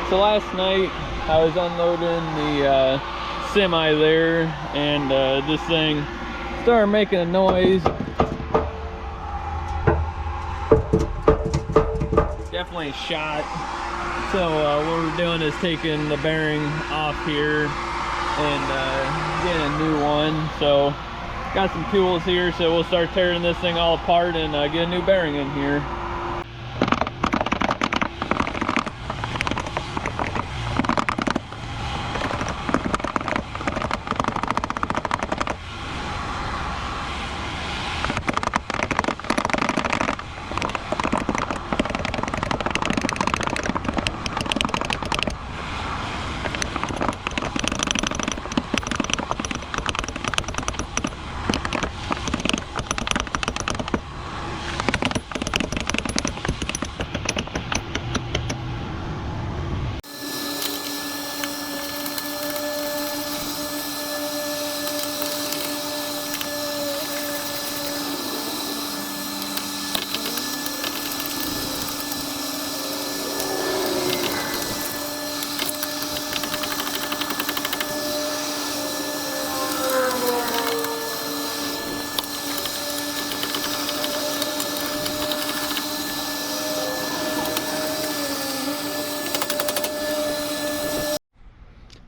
So last night I was unloading the semi there, and this thing started making a noise. Definitely shot. So what we're doing is taking the bearing off here and getting a new one. So got some tools here, so we'll start tearing this thing all apart and get a new bearing in here.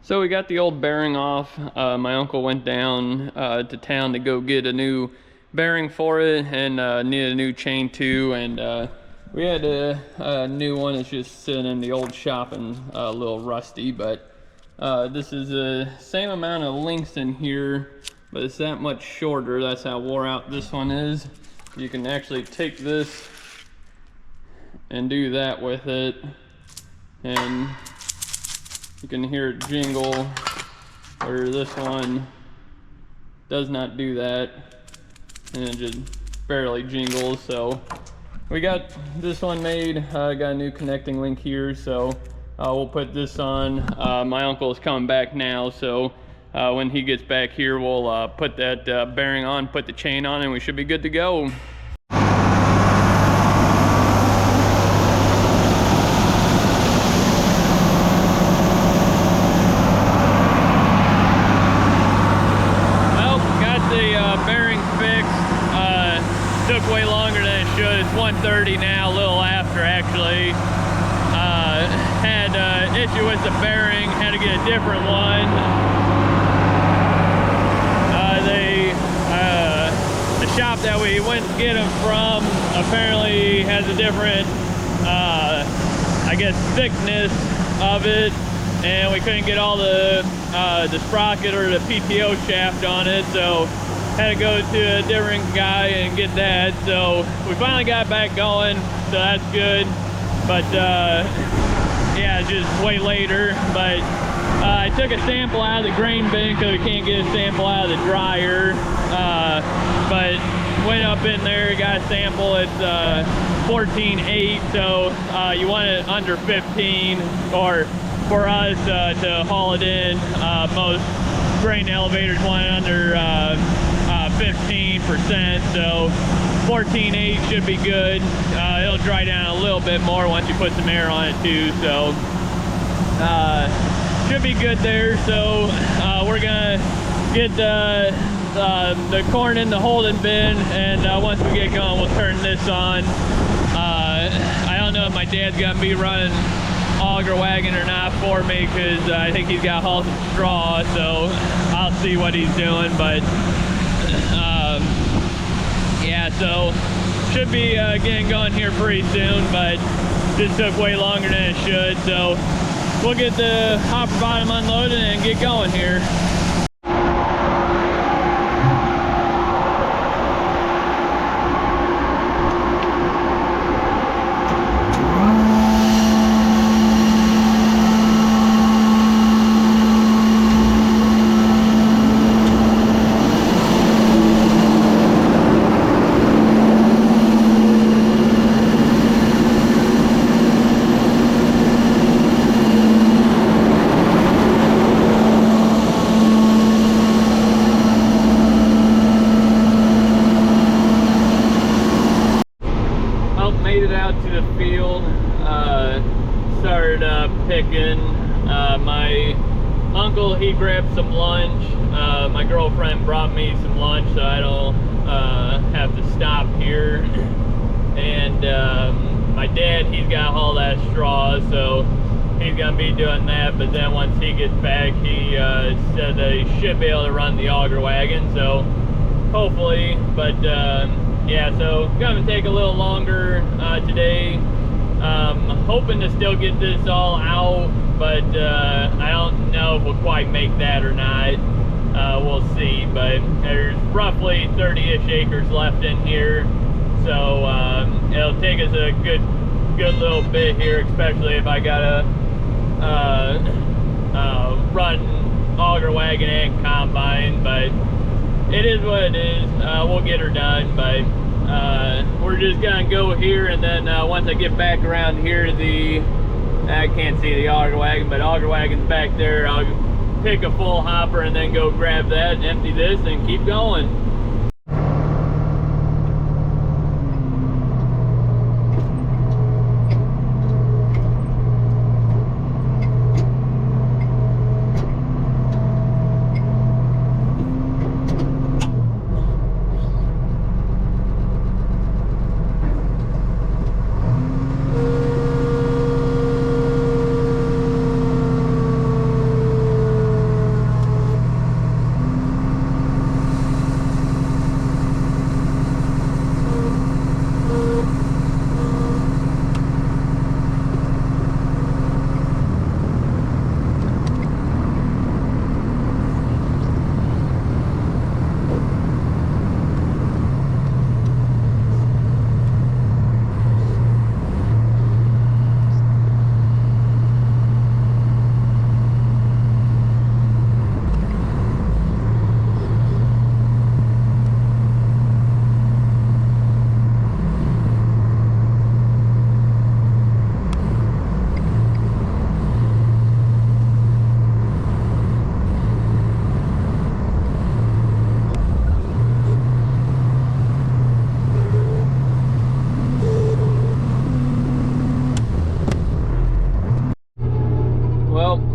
So we got the old bearing off. My uncle went down to town to go get a new bearing for it, and needed a new chain too, and we had a new one. It's just sitting in the old shop and a little rusty, but this is the same amount of links in here, but it's that much shorter. That's how wore out this one is. You can actually take this and do that with it, and you can hear it jingle, where this one does not do that, and it just barely jingles. So we got this one made. Got a new connecting link here, so we'll put this on. My uncle is coming back now, so when he gets back here, we'll put that bearing on, put the chain on, and we should be good to go. Took way longer than it should. It's 1:30 now, a little after actually. Had issue with the bearing, had to get a different one. The shop that we went to get them from apparently has a different, I guess, thickness of it, and we couldn't get all the sprocket or the PTO shaft on it, so had to go to a different guy and get that. So we finally got back going, so that's good. But yeah, just way later. But I took a sample out of the grain bin because we can't get a sample out of the dryer. But went up in there, got a sample. It's 14.8, so you want it under 15, or for us to haul it in. Most grain elevators want it under 15%, so 14.8 should be good. It'll dry down a little bit more once you put some air on it too, so should be good there. So we're gonna get the corn in the holding bin, and once we get going, we'll turn this on. I don't know if my dad's gonna be running auger wagon or not for me, because I think he's got to haul some straw, so I'll see what he's doing. But yeah, so should be getting going here pretty soon, but this took way longer than it should, so we'll get the hopper bottom unloaded and get going here. started picking. My uncle, he grabbed some lunch. My girlfriend brought me some lunch so I don't have to stop here. And my dad, he's got all that straw, so he's gonna be doing that. But then once he gets back, he said that he should be able to run the auger wagon, so hopefully. But yeah, so gonna take a little longer today. Hoping to still get this all out, but I don't know if we'll quite make that or not. We'll see, but there's roughly 30-ish acres left in here, so it'll take us a good little bit here, especially if I gotta run auger wagon and combine. But it is what it is. We'll get her done, but we're just gonna go here, and then once I get back around here, I can't see the auger wagon, but auger wagon's back there. I'll pick a full hopper and then go grab that, empty this, and keep going.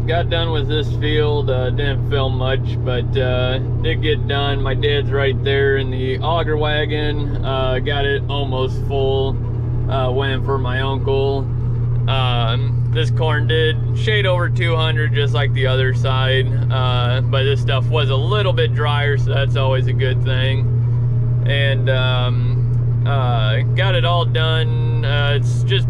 Got done with this field. Didn't film much, but did get done. My dad's right there in the auger wagon. Got it almost full. Went for my uncle. This corn did shade over 200 just like the other side, but this stuff was a little bit drier, so that's always a good thing. And got it all done. It's just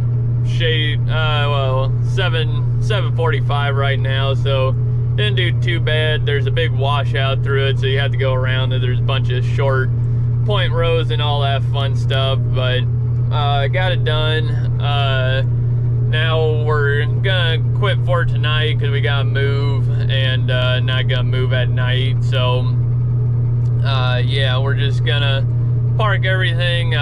shade, well, 7:45 right now, so didn't do too bad. There's a big washout through it, so you have to go around it. There's a bunch of short point rows and all that fun stuff, but got it done. Now we're gonna quit for tonight because we gotta move, and not gonna move at night. So yeah, we're just gonna park everything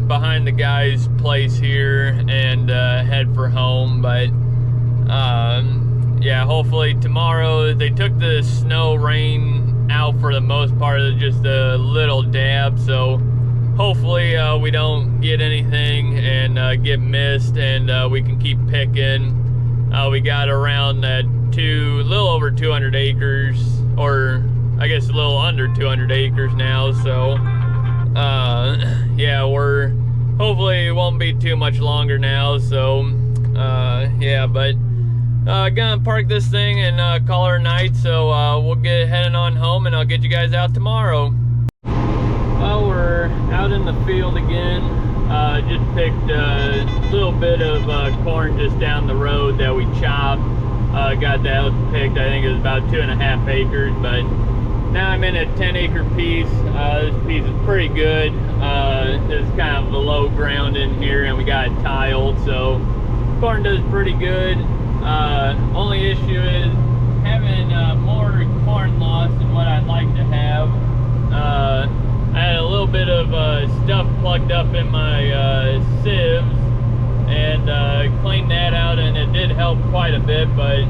behind the guy's place here and head for home. But yeah, hopefully tomorrow. They took the snow rain out for the most part, just a little dab, so hopefully we don't get anything and get missed, and we can keep picking. We got around that little over 200 acres, or I guess a little under 200 acres now, so yeah, we're hopefully it won't be too much longer now. So yeah, but gonna park this thing and call her a night. So we'll get heading on home, and I'll get you guys out tomorrow. Well, we're out in the field again. Just picked a little bit of corn just down the road that we chopped. Got that picked. I think it was about 2.5 acres, but now I'm in a 10-acre piece. This piece is pretty good. It's kind of the low ground in here, and we got it tiled, so corn does pretty good. Only issue is having more corn loss than what I'd like to have. I had a little bit of stuff plugged up in my sieves, and cleaned that out, and it did help quite a bit, but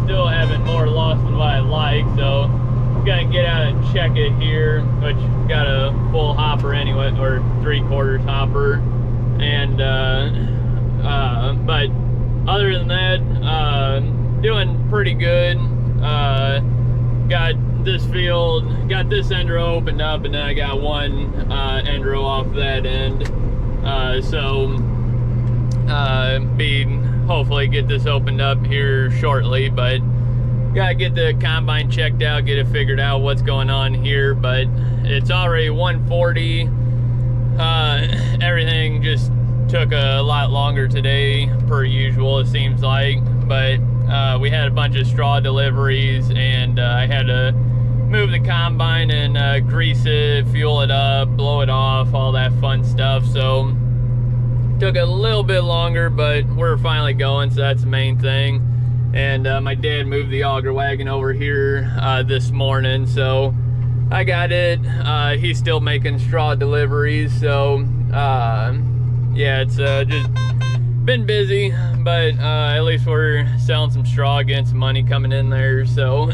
still having more loss than what I like. So I'm gonna get out and check it here, which got a full hopper anyway, or 3/4 hopper, and but other than that, doing pretty good. Got this field, got this end row opened up, and then I got one end row off that end. Hopefully get this opened up here shortly, but gotta get the combine checked out, get it figured out what's going on here. But it's already 1:40. Everything just took a lot longer today, per usual, it seems like. But we had a bunch of straw deliveries, and I had to move the combine and grease it, fuel it up, blow it off, all that fun stuff. So took a little bit longer, but we're finally going, so that's the main thing. And my dad moved the auger wagon over here this morning, so I got it. He's still making straw deliveries, so yeah, it's just been busy, but at least we're selling some straw, getting some money coming in there. So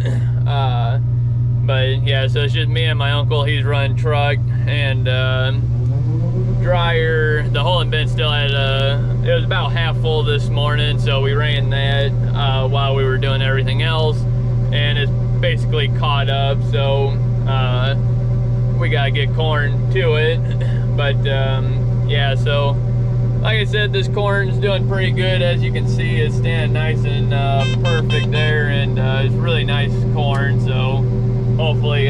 but yeah, so it's just me and my uncle. He's running truck and dryer. The hole in bin still had it was about half full this morning, so we ran that while we were doing everything else, and it's basically caught up. So we gotta get corn to it. But yeah, so like I said, this corn's doing pretty good. As you can see, it's standing nice and perfect there, and it's really nice corn. So hopefully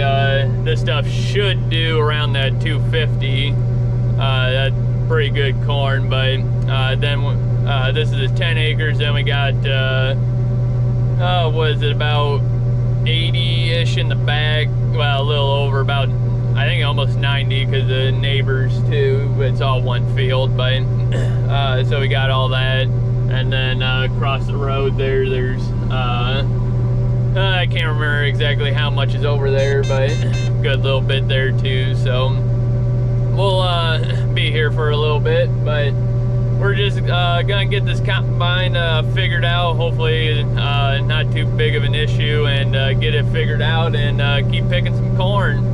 this stuff should do around that 250. That's pretty good corn. But then this is 10 acres. Then we got what is it, about 80-ish in the back? Well, a little over, about I think almost 90, because the neighbors too. It's all one field. But so we got all that, and then across the road there's I can't remember exactly how much is over there, but good little bit there too. So we'll be here for a little bit, but we're just gonna get this combine figured out. Hopefully not too big of an issue, and get it figured out and keep picking some corn.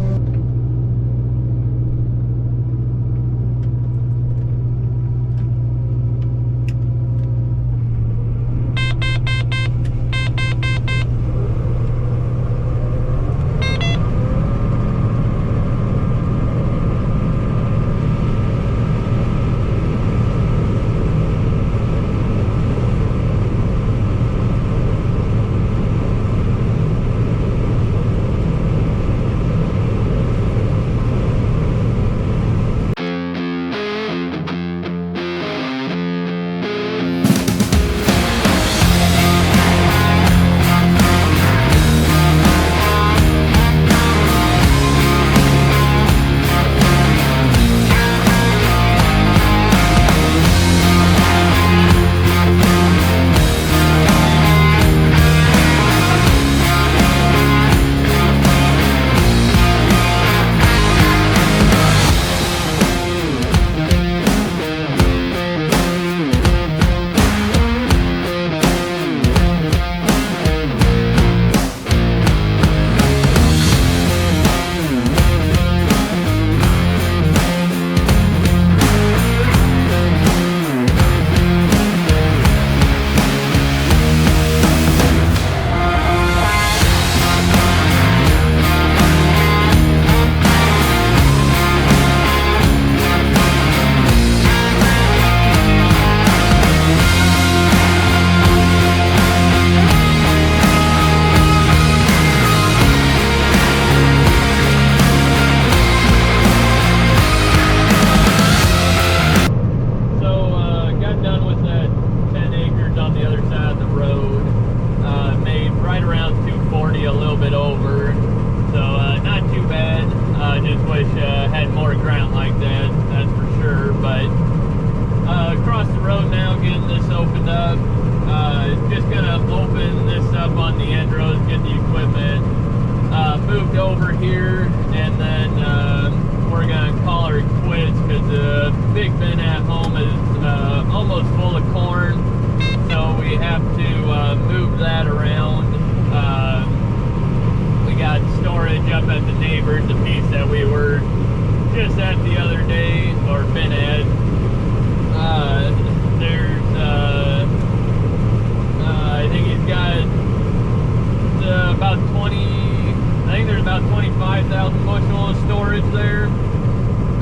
1,000 bushel of storage there.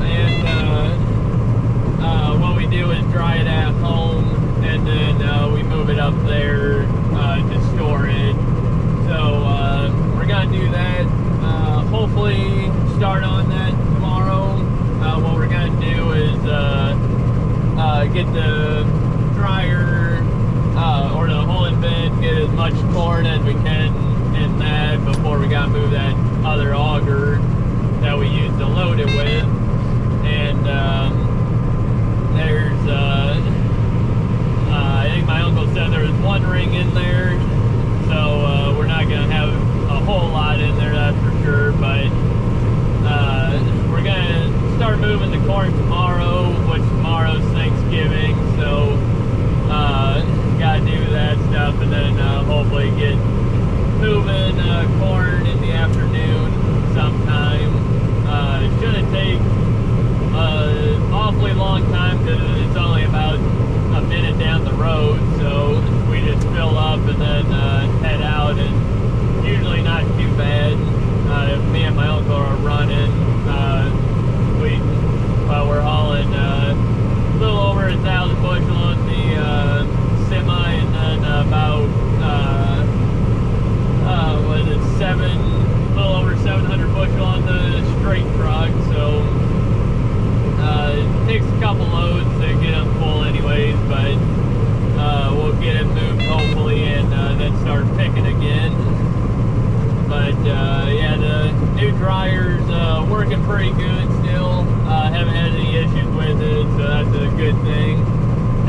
And what we do is dry it at home, and then we move it up there to store it. So we're gonna do that. Hopefully start on that tomorrow. What we're gonna do is get the dryer or the holding bin, get as much corn as we can in that before we gotta move that other auger that we used to load it with. And there's I think my uncle said there was one ring in there, so we're not gonna have a whole lot in there, that's for sure. But we're gonna start moving the corn tomorrow, which tomorrow's Thanksgiving, so gotta do that stuff, and then hopefully get moving corn in the afternoon sometime. It shouldn't take awfully long time because it's only about a minute down the road, so we just fill up and then head out, and usually not too bad. If me and my uncle are running, we're hauling a little over 1,000 bushel on the semi, and then about what is it, a little over 700 bushel on the straight truck. So it takes a couple loads to get them full anyways, but we'll get it moved hopefully, and then start picking again. But yeah, the new dryer's working pretty good still. Haven't had any issues with it, so that's a good thing.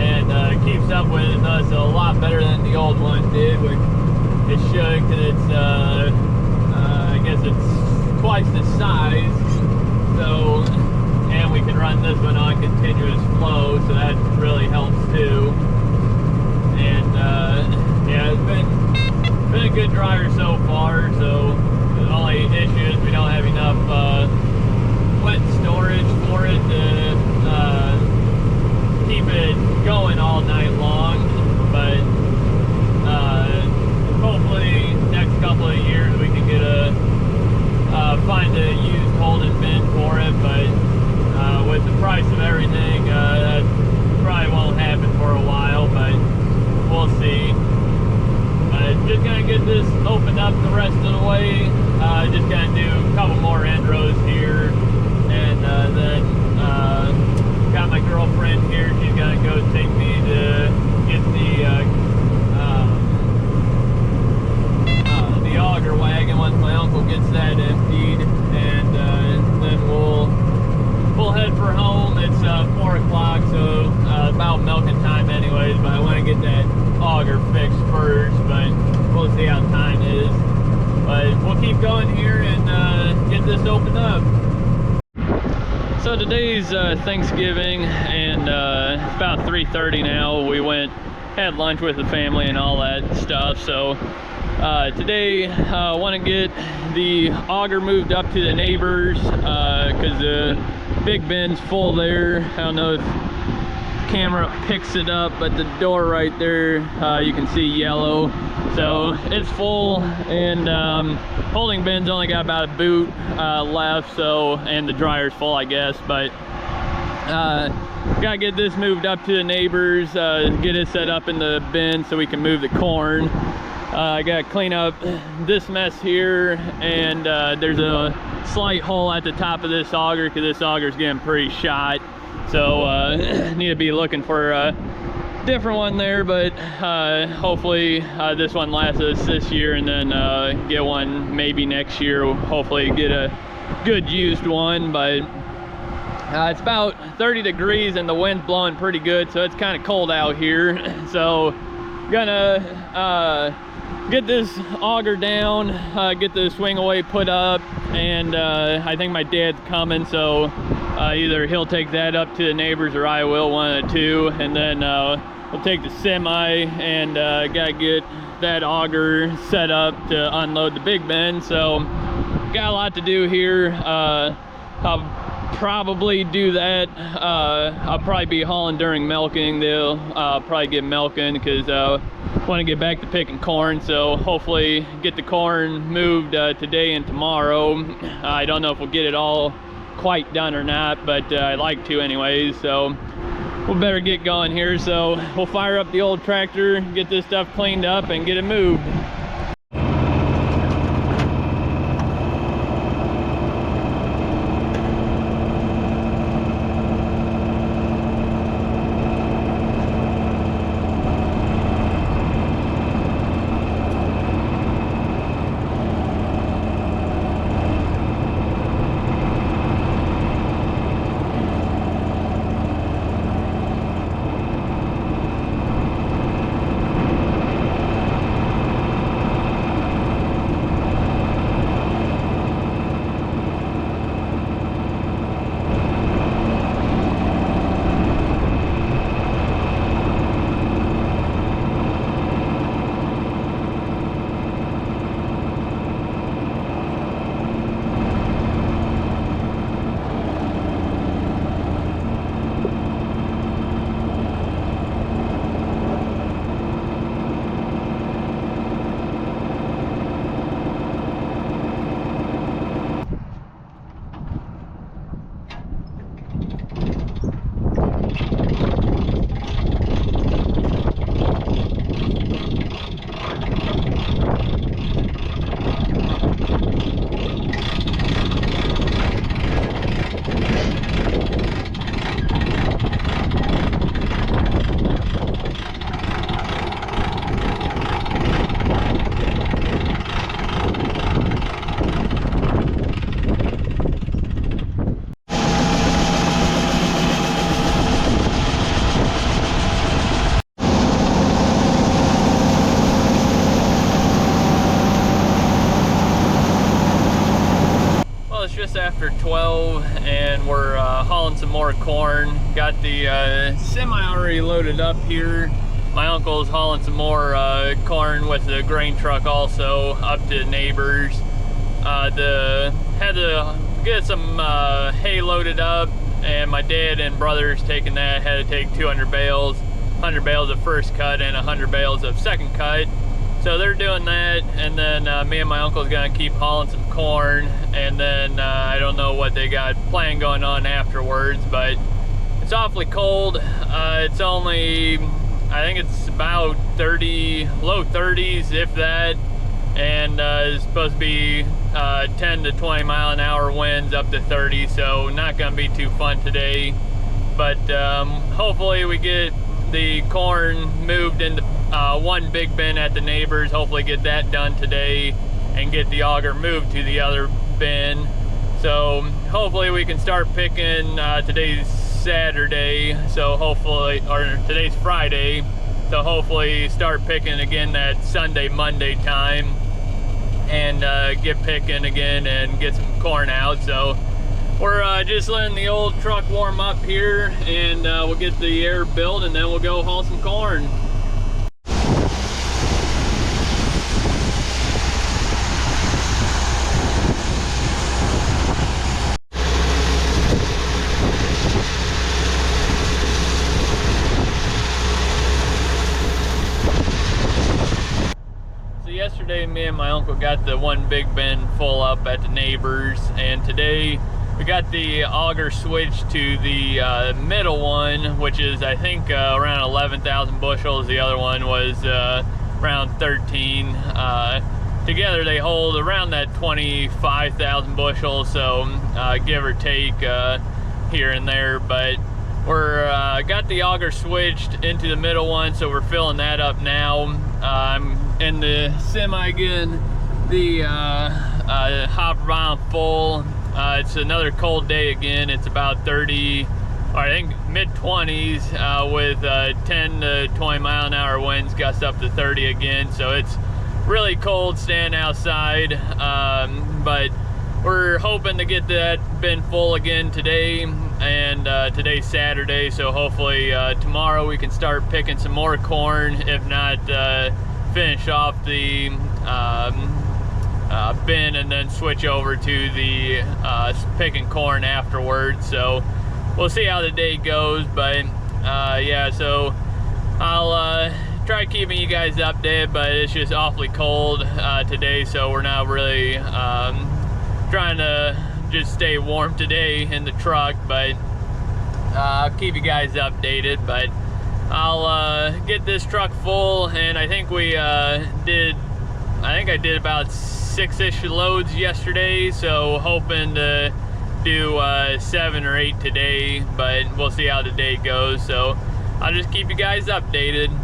And keeps up with us a lot better than the old one did, which it should, because it's I guess it's twice the size. So, and we can run this one on continuous flow, so that really helps too. And yeah, it's been a good dryer so far. So the only issue is we don't have enough wet storage for it to keep it going all night long. But hopefully next couple of years we can get find a used holding bin for it. But with the price of everything, that probably won't happen for a while, but we'll see. Just gonna get this opened up the rest of the way. Just gonna do a couple more end rows here, and then got my girlfriend here. She's gonna go take me to get the auger wagon once my uncle gets that emptied, and then we'll head for home. It's 4 o'clock, so about milking time anyways, but I want to get that auger fixed first, but we'll see how time is. But we'll keep going here and get this opened up. So today's Thanksgiving, and it's about 3:30 now. We had lunch with the family and all that stuff. So today I want to get the auger moved up to the neighbors, because the big bin's full there. I don't know if camera picks it up, but the door right there, you can see yellow, so it's full. And holding bin's only got about a boot left, so, and the dryer's full, I guess. But gotta get this moved up to the neighbors, get it set up in the bin so we can move the corn. I gotta clean up this mess here, and there's a slight hole at the top of this auger because this auger's getting pretty shot. So need to be looking for a different one there, but hopefully this one lasts us this year, and then get one maybe next year. Hopefully get a good used one. But it's about 30 degrees and the wind's blowing pretty good, so it's kind of cold out here. So gonna get this auger down, get the swing away put up, and I think my dad's coming, so either he'll take that up to the neighbors or I will, one of the two. And then we'll take the semi, and gotta get that auger set up to unload the big bin. So got a lot to do here. I'll probably do that. I'll probably be hauling during milking. They'll probably get milking, because want to get back to picking corn, so hopefully get the corn moved today and tomorrow. I don't know if we'll get it all quite done or not, but I'd like to anyways, so we'll better get going here. So we'll fire up the old tractor, get this stuff cleaned up, and get it moved. Just after 12 and we're hauling some more corn. Got the semi already loaded up here. My uncle's hauling some more corn with the grain truck also up to neighbors. Had to get some hay loaded up, and my dad and brothers taking that. Had to take 200 bales, 100 bales of first cut and 100 bales of second cut. So they're doing that, and then me and my uncle's gonna keep hauling some corn, and then I don't know what they got planned going on afterwards, but it's awfully cold. It's only, I think it's about 30, low 30s if that, and it's supposed to be 10 to 20 mile an hour winds up to 30, so not gonna be too fun today. But hopefully we get the corn moved into one big bin at the neighbors, hopefully get that done today and get the auger moved to the other bin. So hopefully we can start picking. Today's Saturday, so hopefully, or today's Friday, so hopefully start picking again that Sunday, Monday time, and get picking again and get some corn out. So we're just letting the old truck warm up here, and we'll get the air built, and then we'll go haul some corn. Yesterday, me and my uncle got the one big bin full up at the neighbors, and today we got the auger switched to the middle one, which is I think around 11,000 bushels. The other one was around 13. Together they hold around that 25,000 bushels, so give or take here and there. But we're got the auger switched into the middle one, so we're filling that up now. I'm in the semi again, the hopper bomb full. It's another cold day again. It's about 30, or I think mid-20s with 10 to 20 mile an hour winds, gust up to 30 again. So it's really cold staying outside, but we're hoping to get that bin full again today, and today's Saturday, so hopefully tomorrow we can start picking some more corn. If not, finish off the bin and then switch over to the picking corn afterwards. So we'll see how the day goes, but yeah, so I'll try keeping you guys updated, but it's just awfully cold today, so we're not really trying to just stay warm today in the truck, but I'll keep you guys updated. But I'll get this truck full, and I think I did about 6-ish loads yesterday, so hoping to do 7 or 8 today, but we'll see how the day goes. So I'll just keep you guys updated.